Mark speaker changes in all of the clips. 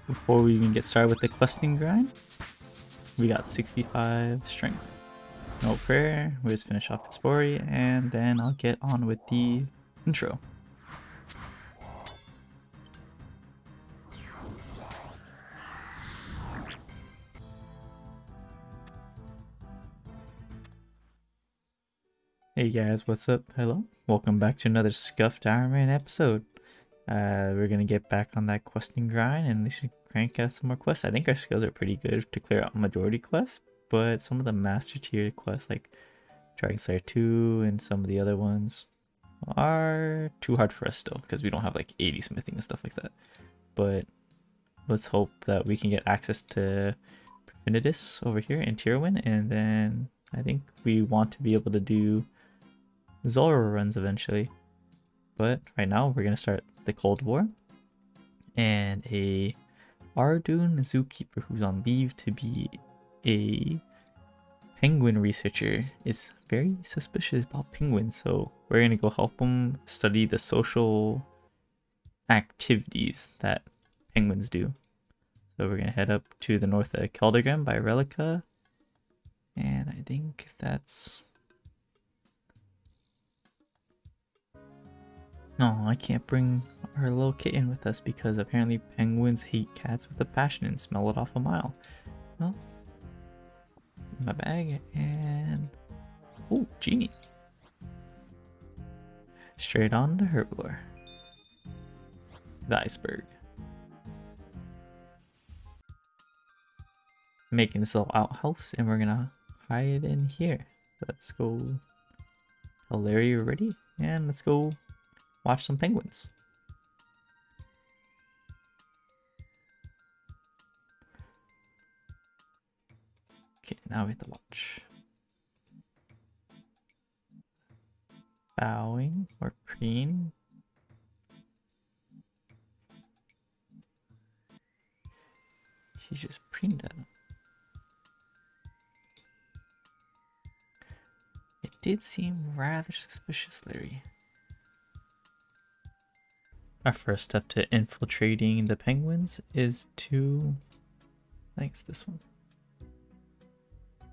Speaker 1: before we even get started with the questing grind. We got 65 strength. No prayer. We just finish off the story, and then I'll get on with the intro. Hey guys, what's up? Hello. Welcome back to another Scuffed Iron Man episode. We're gonna get back on that questing grind and we should crank out some more quests. I think our skills are pretty good to clear out majority quests, but some of the master tier quests like Dragon Slayer 2 and some of the other ones are too hard for us still because we don't have like 80 smithing and stuff like that. But let's hope that we can get access to Profundus over here in Tier 1, and then I think we want to be able to do Razorlor runs eventually. But right now we're gonna start the Cold War, and a Ardoon zookeeper who's on leave to be a penguin researcher is very suspicious about penguins, so we're gonna go help him study the social activities that penguins do. So we're gonna head up to the north of Keldergrim by Relica, and I think that's... No, I can't bring our little kitten with us because apparently penguins hate cats with a passion and smell it off a mile. Well, my bag and... Oh, genie. Straight on to Herblore. The iceberg. Making this little outhouse, and we're gonna hide in here. Let's go tell Larry you're ready, and let's go watch some penguins. Okay, now we have to watch. Bowing or preen. He's just preened at him. It did seem rather suspicious, Larry. Our first step to infiltrating the penguins is to, I think it's this one,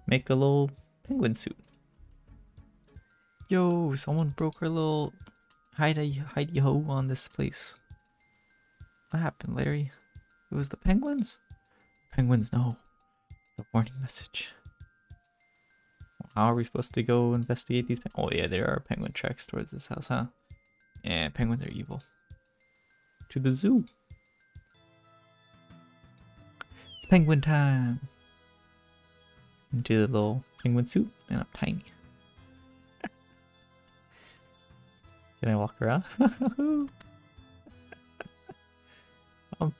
Speaker 1: make a little penguin suit. Yo, someone broke our little hidey ho on this place. What happened, Larry? It was the penguins? Penguins know. The warning message. How are we supposed to go investigate these Oh yeah, there are penguin tracks towards this house, huh? Yeah, penguins are evil. To the zoo. It's penguin time. Into the little penguin suit, and I'm tiny. Can I walk around? I'm a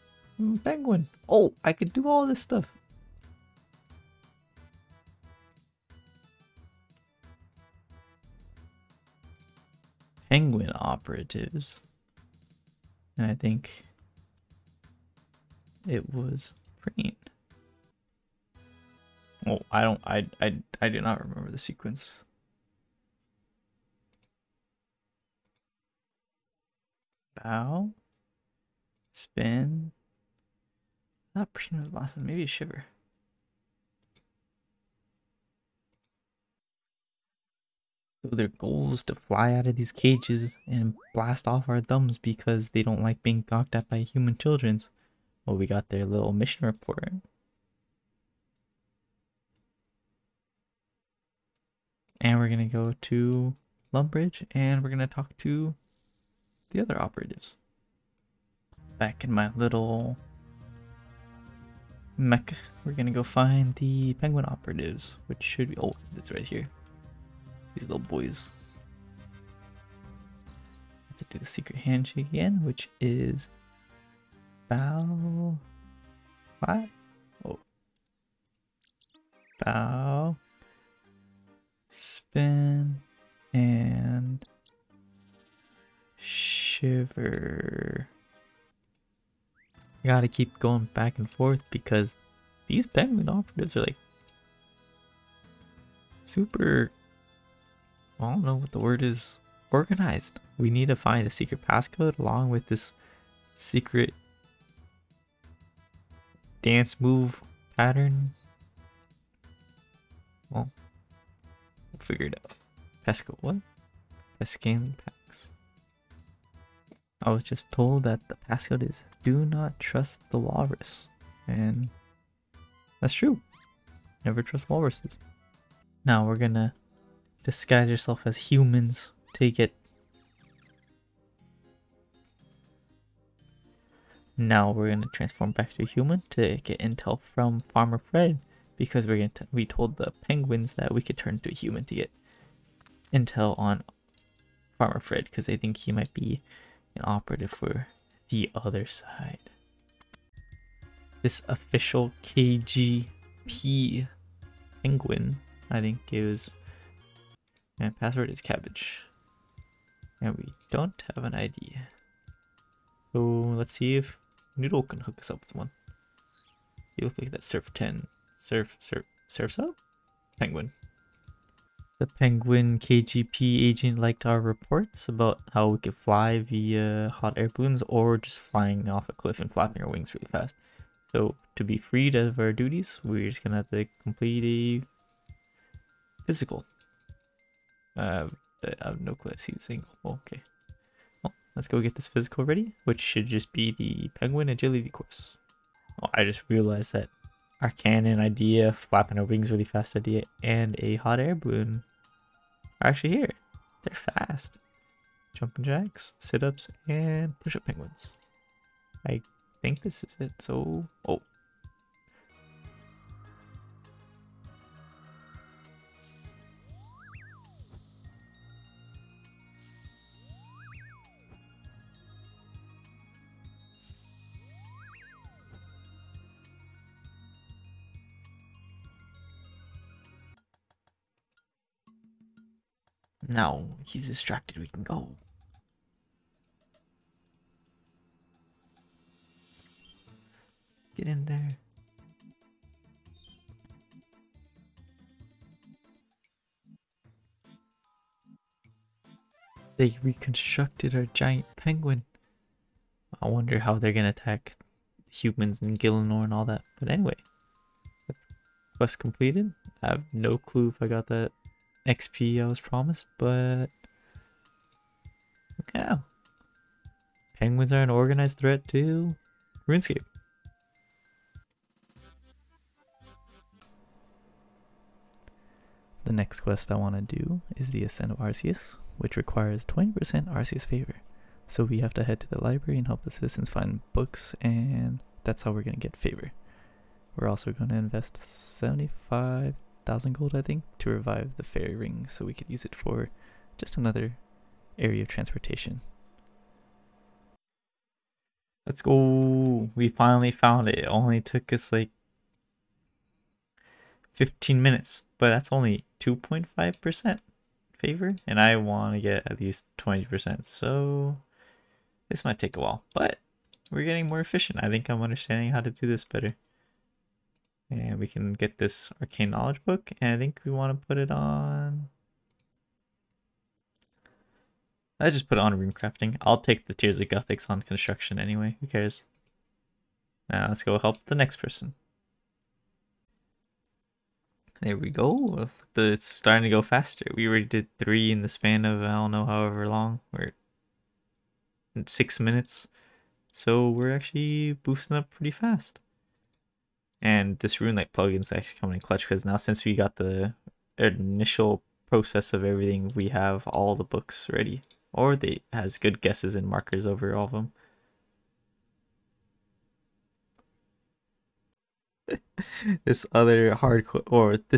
Speaker 1: penguin. Oh, I could do all this stuff. Penguin operatives. And I think it was preen. Oh, I do not remember the sequence. Bow, spin. Not preen was the last one. Maybe a shiver. So their goal is to fly out of these cages and blast off our thumbs because they don't like being gawked at by human children. Well, we got their little mission report. And we're gonna go to Lumbridge and we're gonna talk to the other operatives. Back in my little mech, we're gonna go find the penguin operatives, which should be... Oh, it's right here. These little boys. I have to do the secret handshake again, which is bow. What? Oh. Bow. Spin. And shiver. I gotta keep going back and forth because these penguin operatives are like super... I don't know what the word is. Organized. We need to find a secret passcode along with this secret dance move pattern. Well, we'll figure it out. Pesco, what? Pescan packs. I was just told that the passcode is do not trust the walrus. And that's true. Never trust walruses. Now we're gonna disguise yourself as humans to get... Now we're gonna transform back to a human to get intel from Farmer Fred, because we told the penguins that we could turn into a human to get intel on Farmer Fred, because they think he might be an operative for the other side. This official KGP penguin, I think it was, and password is cabbage, and we don't have an ID. So let's see if Noodle can hook us up with one. You look like that Surf 10. Surf's up? Penguin. The penguin KGP agent liked our reports about how we could fly via hot air balloons or just flying off a cliff and flapping our wings really fast. So to be freed of our duties, we're just gonna have to complete a physical. I have no clue. I see the single. Okay. Well, let's go get this physical ready, which should just be the penguin agility course. Oh, I just realized that our cannon idea, flapping our wings really fast idea, and a hot air balloon are actually here. They're fast. Jumping jacks, sit-ups, and push-up penguins. I think this is it. So, oh. Now he's distracted, we can go. Get in there. They reconstructed our giant penguin. I wonder how they're gonna attack humans and Gillinor and all that. But anyway, quest completed. I have no clue if I got that XP I was promised, but yeah. Penguins are an organized threat to RuneScape. The next quest I want to do is the Ascent of Arceuus, which requires 20% Arceus favor. So we have to head to the library and help the citizens find books, and that's how we're going to get favor. We're also going to invest 75,000 gold, I think, to revive the fairy ring so we could use it for just another area of transportation. Let's go. We finally found it. It only took us like 15 minutes, but that's only 2.5% favor, and I want to get at least 20%, so this might take a while, but we're getting more efficient. I think I'm understanding how to do this better. And we can get this arcane knowledge book, and I think we want to put it on... I just put it on rune crafting. I'll take the Tears of Gothics on construction anyway. Who cares? Now let's go help the next person. There we go. It's starting to go faster. We already did 3 in the span of, I don't know, however long. We're in 6 minutes. So we're actually boosting up pretty fast. And this RuneLite plugin is actually coming in clutch, because now since we got the initial process of everything, we have all the books ready. Or they has good guesses and markers over all of them. This hardcore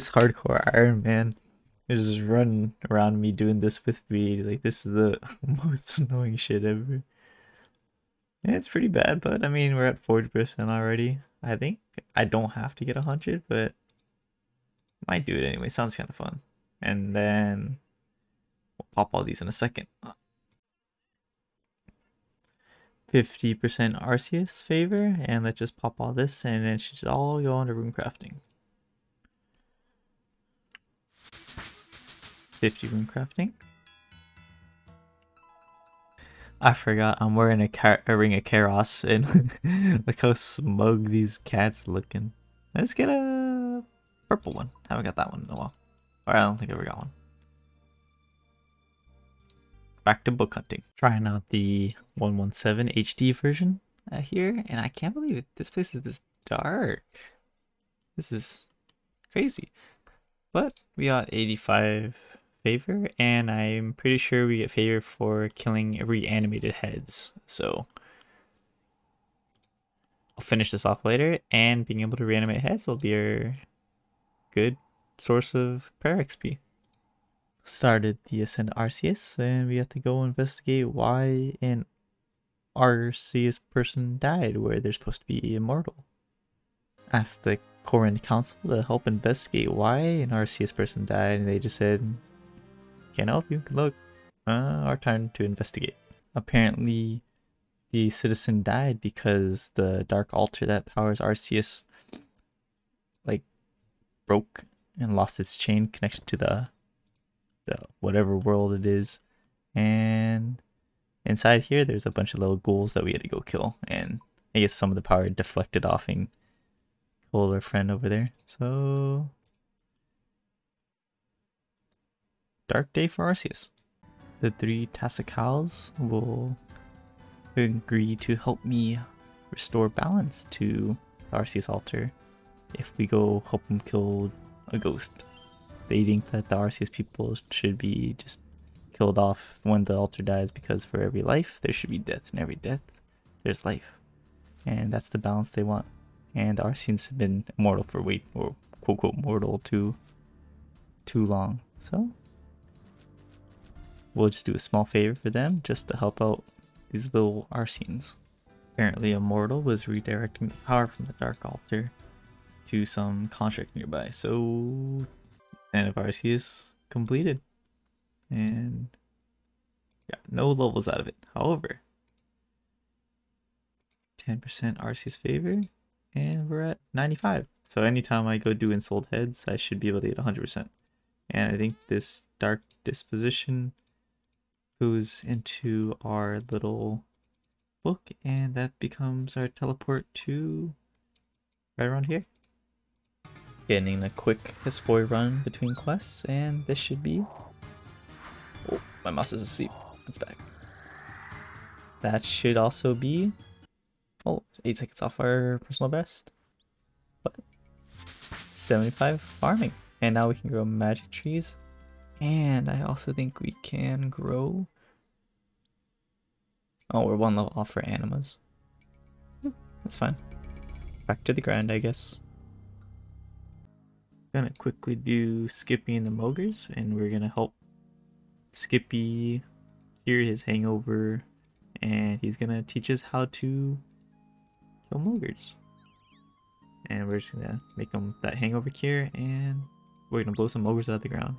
Speaker 1: Iron Man is just running around me doing this with me. Like, this is the most annoying shit ever. Yeah, it's pretty bad, but I mean, we're at 40% already. I think I don't have to get 100, but might do it anyway. Sounds kind of fun. And then we'll pop all these in a second. 50% Arceus favor, and let's just pop all this, and then it should all go into rune crafting. 50 rune crafting. I forgot I'm wearing a ring of Karos, and look how smug these cats looking. Let's get a purple one. Haven't got that one in a while. Or I don't think I ever got one. Back to book hunting. Trying out the 117 HD version here, and I can't believe it. This place is this dark. This is crazy. But we got 85 favor, and I'm pretty sure we get favor for killing reanimated heads. So I'll finish this off later, and being able to reanimate heads will be our good source of prayer XP. Started the Ascent of Arceuus, and we have to go investigate why an Arceuus person died where they're supposed to be immortal. Asked the Corin Council to help investigate why an Arceuus person died, and they just said, "Can't help you. Good luck. Our turn to investigate." Apparently, the citizen died because the dark altar that powers Arceuus like broke and lost its chain connection to the whatever world it is, and inside here there's a bunch of little ghouls that we had to go kill, and I guess some of the power deflected off and killed our friend over there. So dark day for Arceuus. The 3 Tassacals will agree to help me restore balance to the Arceuus altar if we go help them kill a ghost. They think that the Arceuus people should be just killed off when the altar dies, because for every life there should be death, and every death there's life, and that's the balance they want. And the Arceuus have been immortal for or quote quote mortal too long, so we'll just do a small favor for them just to help out these little Arceuus. Apparently Immortal was redirecting the power from the Dark Altar to some construct nearby, so Ascent of Arceuus completed, and got no levels out of it. However, 10% Arceuus favor, and we're at 95. So anytime I go do Ensouled Heads, I should be able to get 100%. And I think this Dark Disposition goes into our little book, and that becomes our teleport to right around here. Getting a quick Hisboy run between quests, and this should be... Oh, my mouse is asleep. It's back. That should also be... Oh, 8 seconds off our personal best. But 75 farming. And now we can grow magic trees. And I also think we can grow... Oh, we're 1 level off for animas. That's fine. Back to the grind, I guess. Gonna quickly do Skippy and the Mogres, and we're gonna help Skippy cure his hangover, and he's gonna teach us how to kill Mogres. And we're just gonna make him that hangover cure, and we're gonna blow some Mogres out of the ground.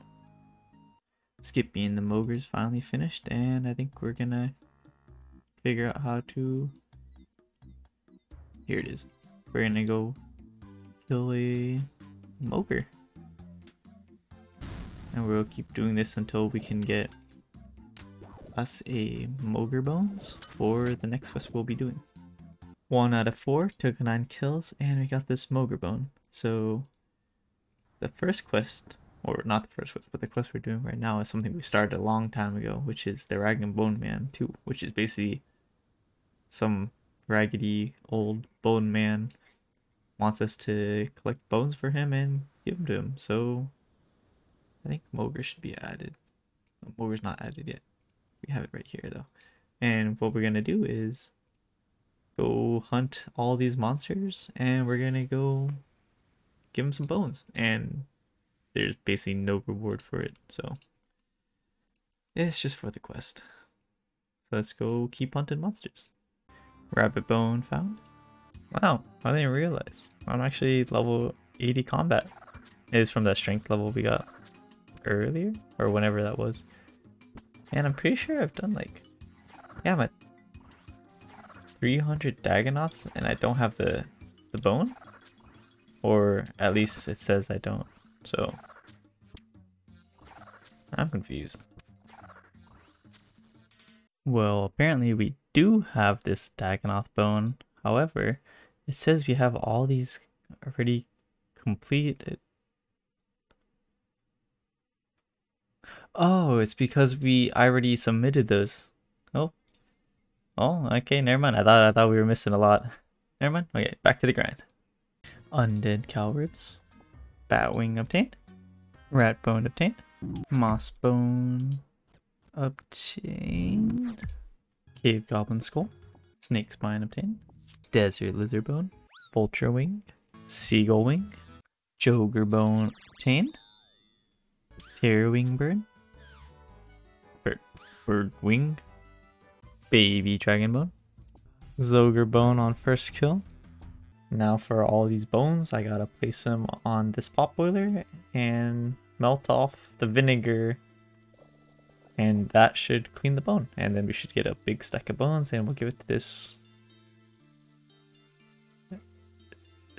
Speaker 1: Skippy and the Mogres finally finished, and I think we're gonna figure out how to... Here it is. We're gonna go kill a Mogre, and we'll keep doing this until we can get us a Mogre bones for the next quest we'll be doing. 1 out of 4 took 9 kills, and we got this Mogre bone. So the first quest, or not the first quest, but the quest we're doing right now is something we started a long time ago, which is the Raggan Bone Man 2, which is basically some raggedy old bone man wants us to collect bones for him and give them to him. So I think Mogre should be added. Mogre's not added yet. We have it right here though. And what we're gonna do is go hunt all these monsters, and we're gonna go give them some bones, and there's basically no reward for it, so it's just for the quest. So let's go keep hunting monsters. Rabbit bone found. Wow, I didn't realize I'm actually level 80 combat. It is from that strength level we got earlier, or whenever that was. And I'm pretty sure I've done like, yeah, I'm at 300 Dagonauts, and I don't have the bone, or at least it says I don't. So I'm confused. Well, apparently we do have this Dagonoth bone. However, it says we have all these already completed. Oh, it's because I already submitted those. Oh, oh, okay, never mind. I thought we were missing a lot. Never mind. Okay, back to the grind. Undead cow ribs, bat wing obtained, rat bone obtained, moss bone obtained, cave goblin skull, snake spine obtained, desert lizard bone, vulture wing, seagull wing, joger bone obtained, terror wing bird, bird wing, baby dragon bone, zoger bone on first kill. Now for all these bones, I gotta place them on this pot boiler and melt off the vinegar, and that should clean the bone. And then we should get a big stack of bones and we'll give it to this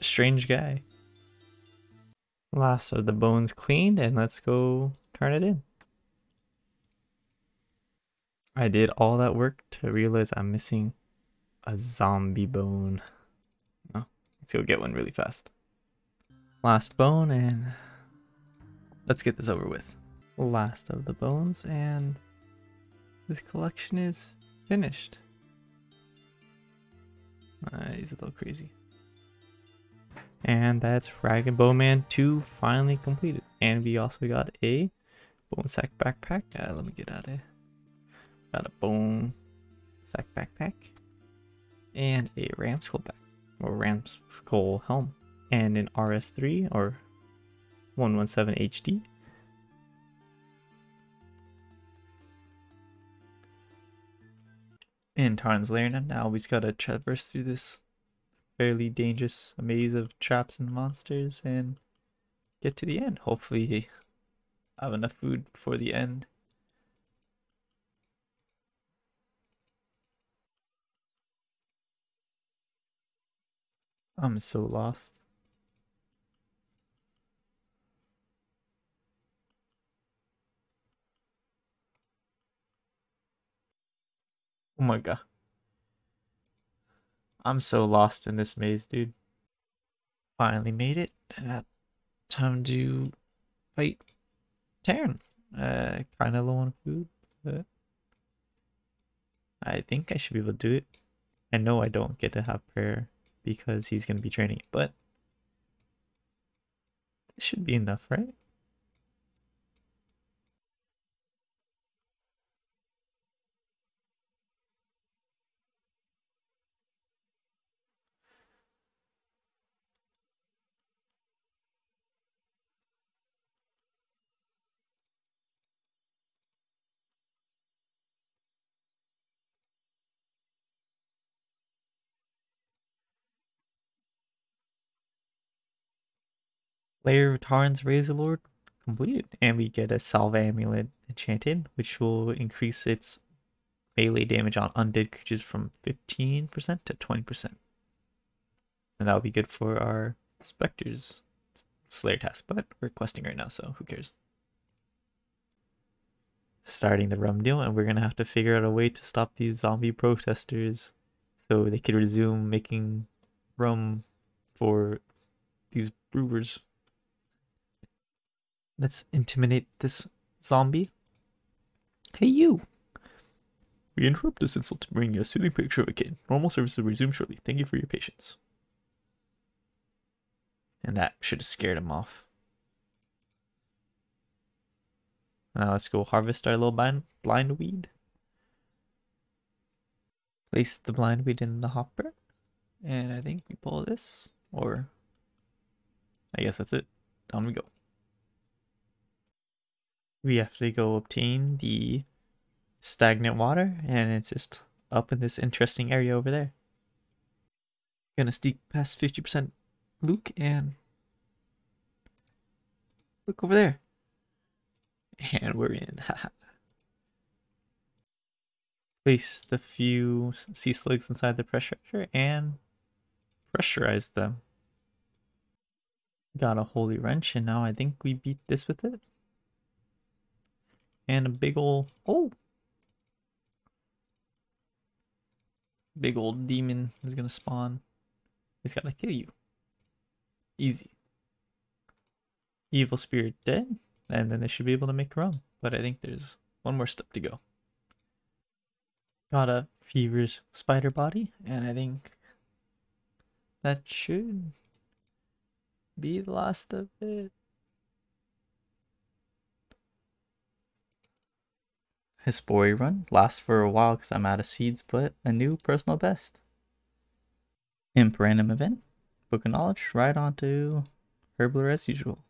Speaker 1: strange guy. Last of the bones cleaned, and let's go turn it in. I did all that work to realize I'm missing a zombie bone. Oh, let's go get one really fast. Last bone, and let's get this over with. Last of the bones, and this collection is finished. He's a little crazy. And that's Rag and Bowman 2 finally completed. And we also got a bone sack backpack. Let me get out of here. Got a bone sack backpack. And a ram skull back, or ram skull helm. And an RS3 or 117 HD. In Tarn's Lair now we just gotta traverse through this fairly dangerous maze of traps and monsters and get to the end. Hopefully have enough food for the end. I'm so lost. Oh my god. I'm so lost in this maze, dude. Finally made it. Time to fight Tarn. Kinda low on food, but I think I should be able to do it. I know I don't get to have prayer because he's gonna be training it, but this should be enough, right? Lair of Tarn's Razorlord completed, and we get a Salve Amulet enchanted, which will increase its melee damage on undead creatures from 15% to 20%. And that will be good for our Spectres Slayer task, but we're questing right now, so who cares? Starting the Rum Deal, and we're gonna have to figure out a way to stop these zombie protesters so they can resume making rum for these brewers. Let's intimidate this zombie. Hey, you! We interrupt this insult to bring you a soothing picture of a kid. Normal service will resume shortly. Thank you for your patience. And that should have scared him off. Now let's go harvest our little blind weed. Place the blind weed in the hopper. And I think we pull this. Or I guess that's it. Down we go. We have to go obtain the stagnant water, and it's just up in this interesting area over there. Gonna sneak past 50% Luke and look over there. And we're in. Place the few sea slugs inside the pressure and pressurize them. Got a holy wrench, and now I think we beat this with it. And a big ol' oh! Big old demon is gonna spawn. He's gotta kill you. Easy. Evil spirit dead, and then they should be able to make rum. But I think there's one more step to go. Got a fever's spider body, and I think that should be the last of it. His Spory run lasts for a while because I'm out of seeds, but a new personal best. Imp random event, book of knowledge, right onto Herblore as usual.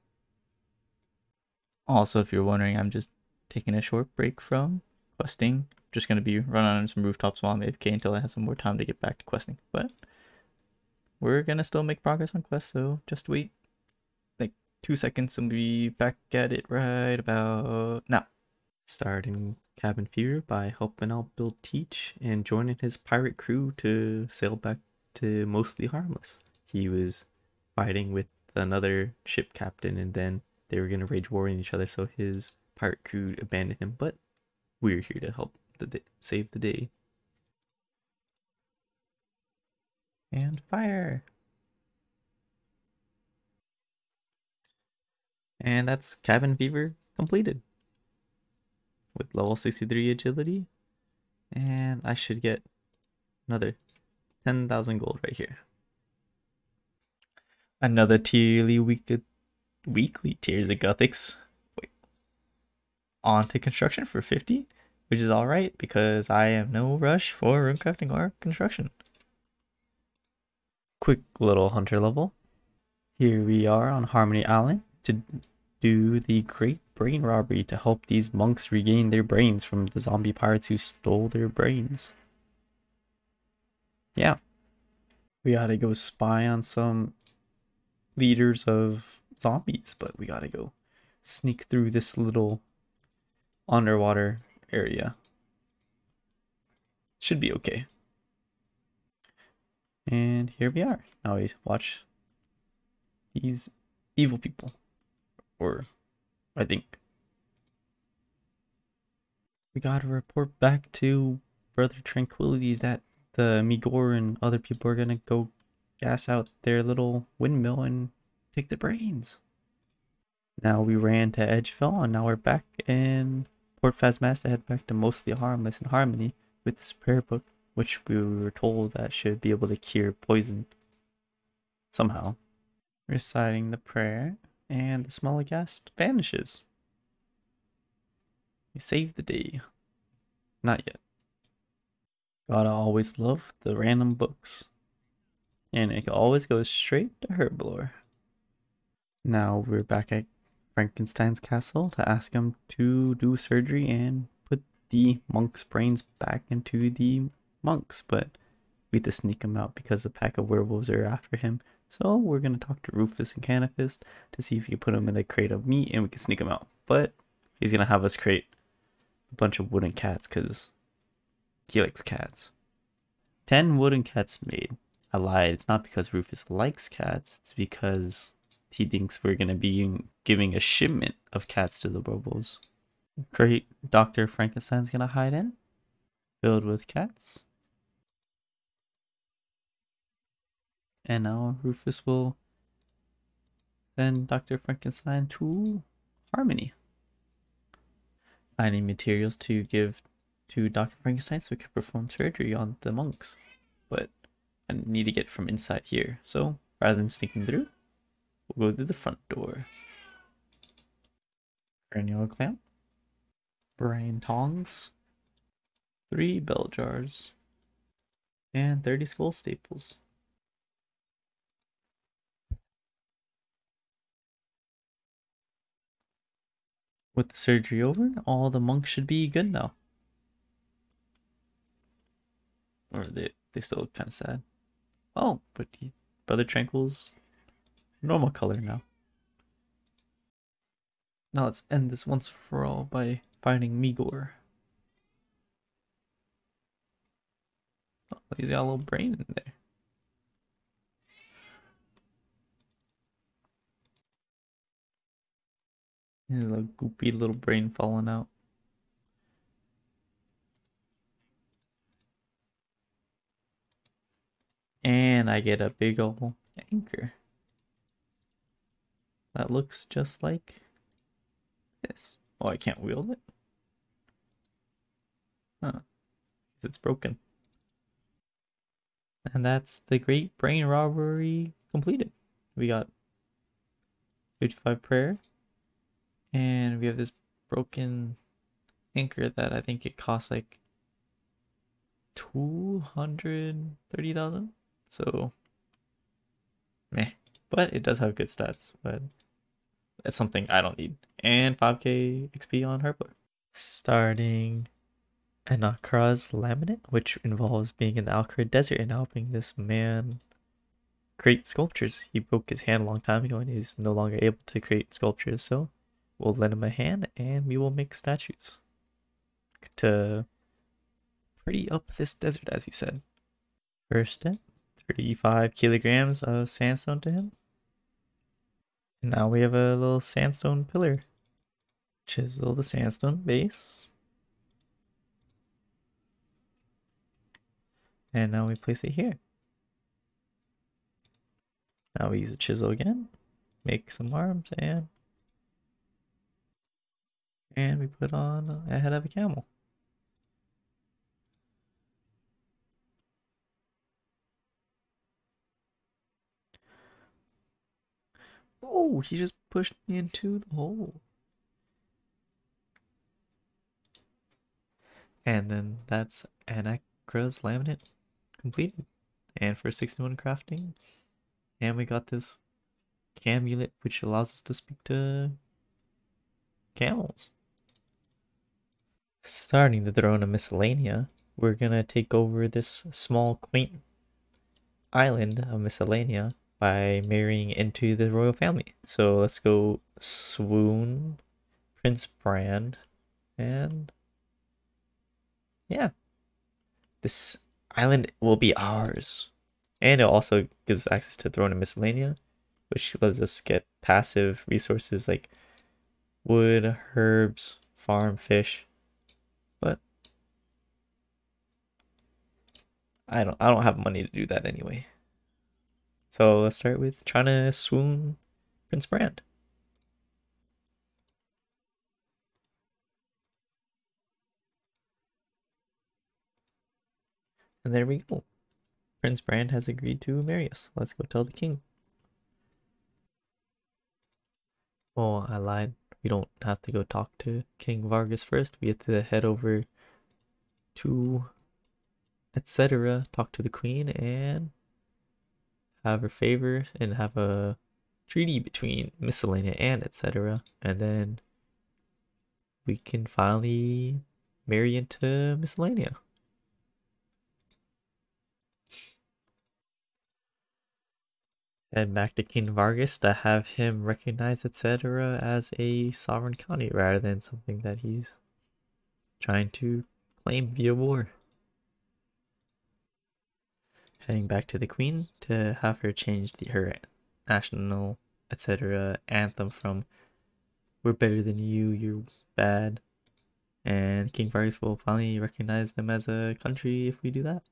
Speaker 1: Also, if you're wondering, I'm just taking a short break from questing. Just going to be running on some rooftops while I'm AFK until I have some more time to get back to questing. But we're going to still make progress on quests, so just wait like 2 seconds and we'll be back at it right about now. Starting Cabin Fever by helping out Bill Teach and joining his pirate crew to sail back to Mostly Harmless. He was fighting with another ship captain and then they were going to rage war in each other, so his pirate crew abandoned him, but we're here to help save the day. And fire! And that's Cabin Fever completed. With level 63 agility. And I should get another 10,000 gold right here. Another weekly Tears of Gothics. Wait. On to construction for 50, which is alright because I am no rush for runecrafting or construction. Quick little hunter level. Here we are on Harmony Island to do the Great Brain Robbery to help these monks regain their brains from the zombie pirates who stole their brains. Yeah. We gotta go spy on some leaders of zombies, but we gotta go sneak through this little underwater area. Should be okay. And here we are. Now we watch these evil people. Or, I think. We gotta report back to Brother Tranquility that the Migor and other people are gonna go gas out their little windmill and take the brains. Now we ran to Edgeville and now we're back in Port Phasmas to head back to Mostly Harmless and Harmony with this prayer book, which we were told that should be able to cure poison somehow. Reciting the prayer and the smell of gas vanishes. We saved the day. Not yet. Gotta always love the random books. And it always goes straight to Herblore. Now we're back at Frankenstein's castle to ask him to do surgery and put the monk's brains back into the monks, but we have to sneak him out because a pack of werewolves are after him. So we're gonna talk to Rufus and Canifist to see if we can put him in a crate of meat and we can sneak him out. But he's gonna have us create a bunch of wooden cats because he likes cats. 10 wooden cats made. I lied. It's not because Rufus likes cats. It's because he thinks we're going to be giving a shipment of cats to the Robos. Great. Dr. Frankenstein's going to hide in. Filled with cats. And now Rufus will send Dr. Frankenstein to Harmony. I need materials to give to Dr. Frankenstein so we can perform surgery on the monks. But I need to get from inside here. So rather than sneaking through, we'll go through the front door. Cranial clamp. Brain tongs. 3 bell jars. And 30 skull staples. With the surgery over, all the monks should be good now. Or they still look kind of sad. Oh, but Brother Tranquil's normal color now. Now let's end this once for all by finding Migor. Oh, he's got a little brain in there. His little goopy little brain falling out. And I get a big ol' anchor. That looks just like this. Oh, I can't wield it? Huh. 'Cause it's broken. And that's the Great Brain Robbery completed. We got 55 prayer. And we have this broken anchor that I think it costs like 230,000. So, meh. But it does have good stats, but that's something I don't need. And 5k XP on Herpler. Starting Enakhra's Lament, which involves being in the Alcra Desert and helping this man create sculptures. He broke his hand a long time ago and he's no longer able to create sculptures, so we'll lend him a hand and we will make statues to pretty up this desert, as he said. First step, 35 kilograms of sandstone to him. And now we have a little sandstone pillar. Chisel the sandstone base. And now we place it here. Now we use a chisel again. Make some arms and we put on a head of a camel. Oh, he just pushed me into the hole. And then that's Enakhra's Laminate completed. And for 61 crafting. And we got this camulet which allows us to speak to camels. Starting the throne of Miscellania, we're gonna take over this small quaint island of Miscellania by marrying into the royal family. So let's go swoon Prince Brand, and yeah, this island will be ours. And it also gives us access to Throne of Miscellania, which lets us get passive resources like wood, herbs, farm, fish. But I don't have money to do that anyway. So let's start with trying to swoon Prince Brand. And there we go. Prince Brand has agreed to marry us. Let's go tell the king. Oh, I lied. We don't have to go talk to King Vargas first. We have to head over to etc. Talk to the queen and have her favor and have a treaty between Miscellania and etc. And then we can finally marry into Miscellania. And back to King Vargas to have him recognize etc. as a sovereign county rather than something that he's trying to claim via war. Heading back to the queen to have her change her national etc. anthem from "We're better than you, you're bad," and King Vargas will finally recognize them as a country if we do that.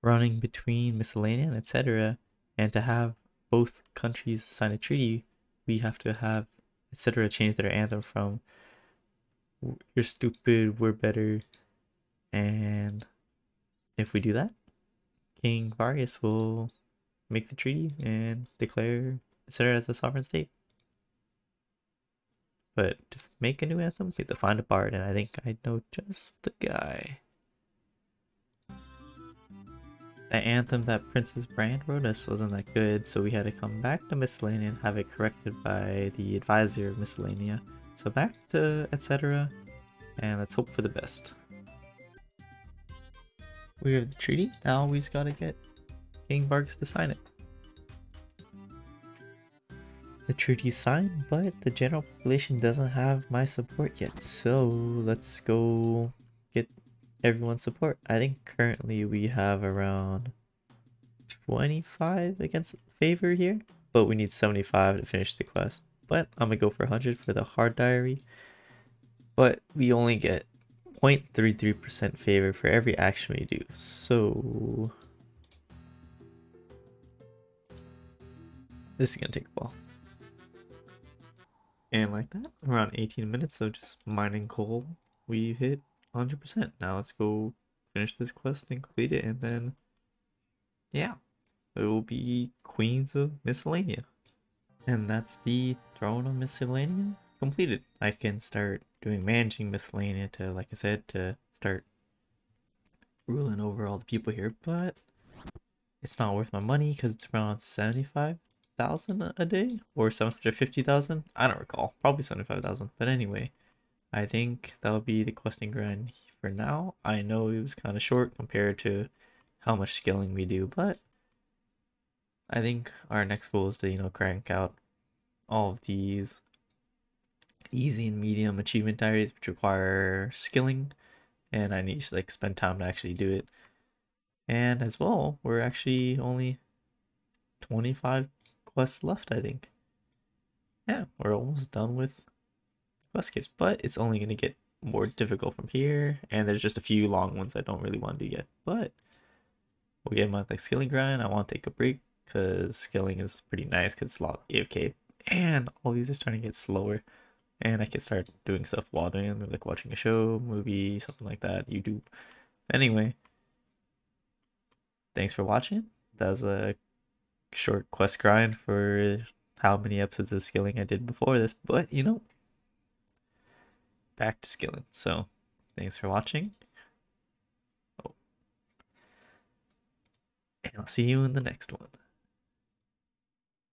Speaker 1: Running between Miscellania and etc. and to have both countries sign a treaty, we have to have etc. change their anthem from "You're stupid, we're better," and if we do that, King Vargas will make the treaty and declare etc. as a sovereign state. But to make a new anthem, we have to find a bard, and I think I know just the guy. The anthem that Princess Brand wrote us wasn't that good, so we had to come back to Miscellania and have it corrected by the advisor of Miscellania. So back to etc. and let's hope for the best. We have the treaty, now we just gotta get King Vargas to sign it. The treaty's signed, but the general population doesn't have my support yet, so let's go get everyone's support. I think currently we have around 25 against favor here, but we need 75 to finish the quest. But I'm gonna go for 100 for the hard diary, but we only get 0.33% favor for every action we do, so This is gonna take a while. And like that, around 18 minutes of just mining coal, we hit 100%. Now let's go finish this quest and complete it, and then, yeah, it will be Queens of Miscellania. And that's the Throne of Miscellania completed. I can start doing managing Miscellania to, like I said, to start ruling over all the people here, but it's not worth my money because it's around 75,000 a day or 750,000. I don't recall, probably 75,000. But anyway, I think that'll be the questing grind for now. I know it was kind of short compared to how much skilling we do, but I think our next goal is to, you know, crank out all of these easy and medium achievement diaries which require skilling, and I need to like spend time to actually do it. And as well, we're actually only 25 quests left, I think. Yeah, we're almost done with quest skips, but it's only going to get more difficult from here, and there's just a few long ones I don't really want to do yet, but we'll get my like skilling grind. I want to take a break because skilling is pretty nice because it's a lot of AFK, and all these are starting to get slower, and I can start doing stuff while doing them, like watching a show, movie, something like that, YouTube. Anyway, thanks for watching. That was a short quest grind for how many episodes of skilling I did before this, but you know, back to skilling. So thanks for watching. Oh. And I'll see you in the next one.